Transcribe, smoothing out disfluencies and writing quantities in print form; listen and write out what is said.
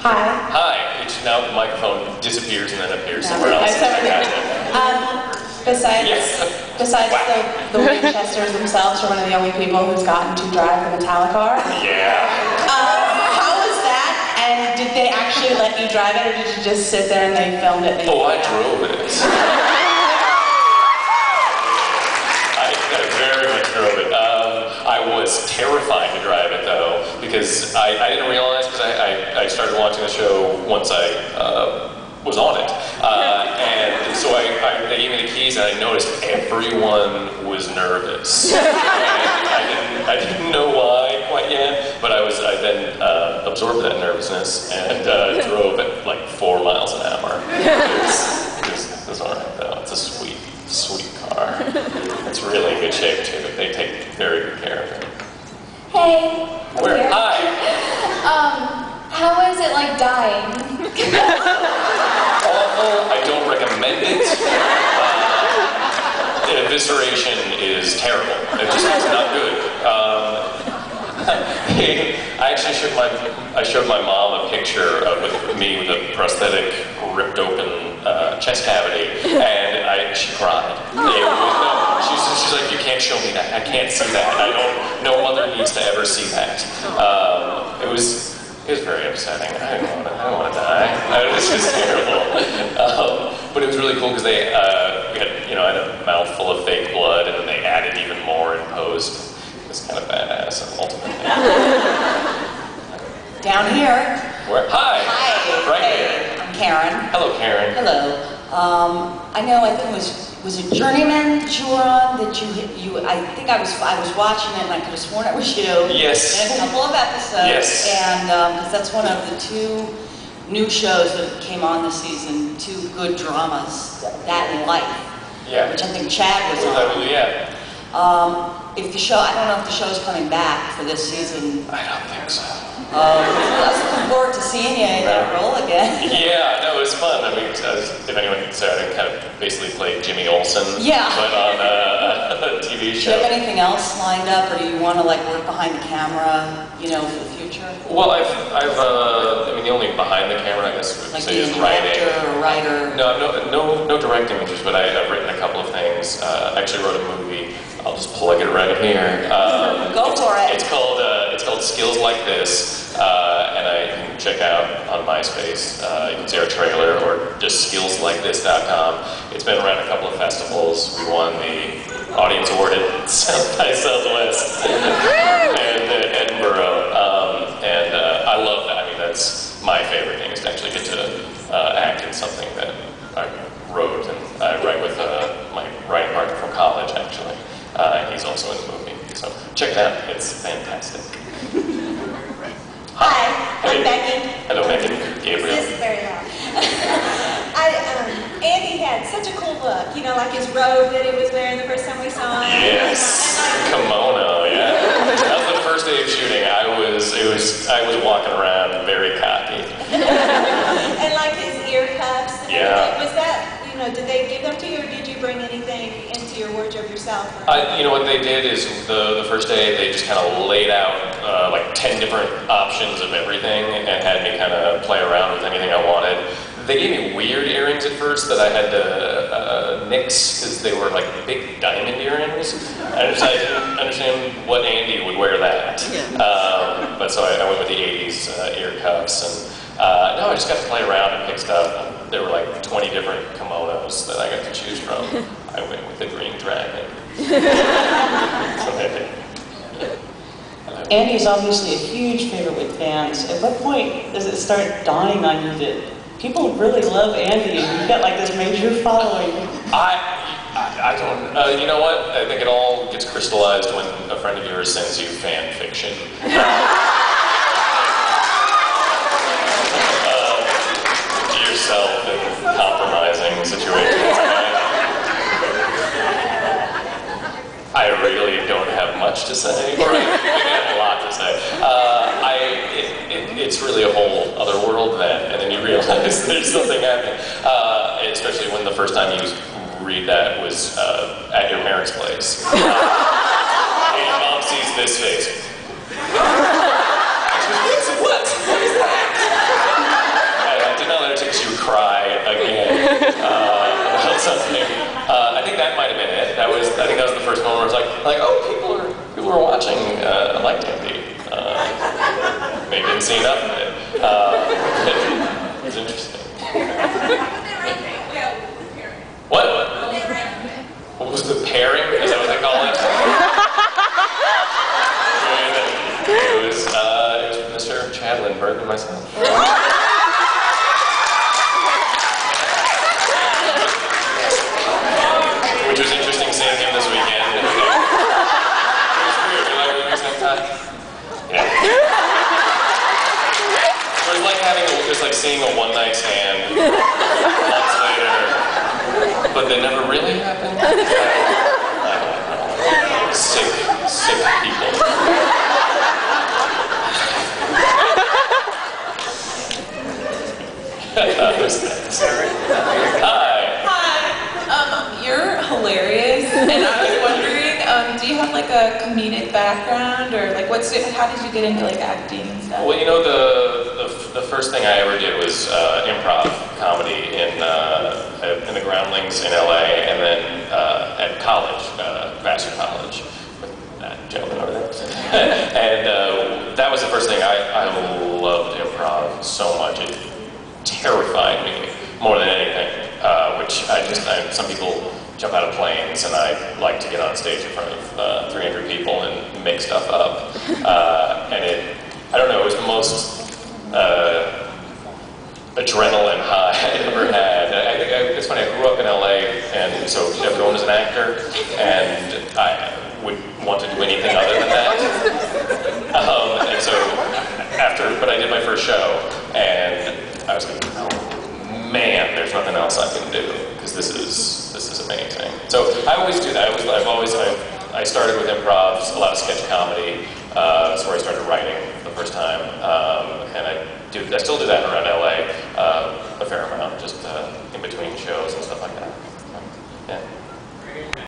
Hi. Hi. Which now the microphone disappears and then appears somewhere else. Besides the Winchesters themselves are one of the only people who's gotten to drive the Metallica car. Yeah. How was that? And did they actually let you drive it, or did you just sit there and they filmed it? And I drove it. I very much drove it. I was terrified to drive it though, because I didn't realize, because I started watching the show once I was on it. And so they gave me the keys and I noticed everyone was nervous. And I didn't know why quite yet, but I then absorbed that nervousness and drove at like 4 miles an hour. It was alright though. It's a sweet, sweet car. It's really in good shape too. They take very good care of it. Hey. Where? Hi. How is it like dying? Awful. I don't recommend it. Evisceration is terrible. It just is not good. I actually showed my mom a picture with me with a prosthetic ripped open chest cavity, and she cried. She's like, you can't show me that. I can't see that. No mother needs to ever see that. It was very upsetting. I don't want to die. It was just terrible. But it was really cool because I had a mouthful of fake blood, and then they added even more in post. It was kind of badass, ultimately. Down here. Where? Hi. Right here. I'm Karen. Hello, Karen. Hello. I think it was it Journeyman that you were on, that you I think I was watching it and I could have sworn it was you. Yes. In a couple of episodes. Yes. And because that's one of the 2 new shows that came on this season, 2 good dramas, That and Life. Yeah. Which I think Chad was on. Yeah. If the show, I don't know if the show's coming back for this season. I don't think so. I was looking forward to seeing you in that role again. Yeah, no, it was fun. I mean, if anyone can say, I kind of basically played Jimmy Olsen, but on a TV show. Do you have anything else lined up, or do you want to work behind the camera, for the future? Well, I mean, the only behind the camera, I guess, would say is writing. Or writer. No directing interest, but I've written a couple of things. I actually wrote a movie. I'll just plug it right here. Go for it. It's called Skills Like This, and you can check out on MySpace. You can see our trailer or just skillslikethis.com. It's been around a couple of festivals. We won the Audience Award at South by Southwest and Edinburgh, and I love that. I mean, that's my favorite thing, is to actually get to act in something that I wrote, and I write with my writing partner from college, actually. He's also in the movie, so check it out. It's fantastic. Hi, I'm Becky. Hello, Becky. Gabriel. This is very loud. Andy had such a cool look, like his robe that he was wearing the first time we saw him. Yes, kimono. Yeah, that was the first day of shooting. I was walking around very cocky. And his ear cuffs. Yeah. Was that? Did they give them to you, or did you bring anything into your wardrobe yourself? What they did is the first day they just kind of laid out 10 different options of everything and had me kind of play around with anything I wanted. They gave me weird earrings at first that I had to nix because they were big diamond earrings. I didn't understand what Andy would wear that. But so I went with the 80s ear cuffs, and I just got to play around and pick stuff. There were 20 different kimonos that I got to choose from. I went with the green dragon. Andy's obviously a huge favorite with fans. At what point does it start dawning on you that people really love Andy and you've got this major following? I don't, you know what? I think it all gets crystallized when a friend of yours sends you fan fiction. Yourself in compromising situations. I really don't have much to say, or I have a lot to say. It's really a whole other world then, and then you realize there's something happening. Especially when the first time you read that was at your parents' place. And your mom sees this face. What? What is that? about something. I think that might have been it. I think that was the first moment where I was like, oh, people are watching. I like Andy. Maybe didn't see enough of it. It was interesting. What? What was the pairing? Is that what they call it? It was Mr. Chadlinberg and myself. Which was interesting seeing him this weekend. It was weird. You like movies next time? Yeah. It was like just like seeing a one-night stand months later, but they never really happened. Sick people. Hi. You're hilarious, and I was wondering, do you have like a comedic background, or like how did you get into like acting and stuff? Well, you know, the first thing I ever did was improv comedy in the Groundlings in LA, and then at college, Vassar College, with that gentleman over there. And that was the first thing. I loved improv so much. It terrified me more than anything. Which some people jump out of planes, and I like to get on stage in front of 300 people and make stuff up. And I don't know, it was the most adrenaline high I ever had. I think it's funny, I grew up in LA, and so everyone was an actor, and I would want to do anything other than that. And so but I did my first show, and I was like, oh man, there's nothing else I can do, because this is amazing. So I always do that. I started with improv, a lot of sketch comedy. That's where I started writing the first time, and I still do that around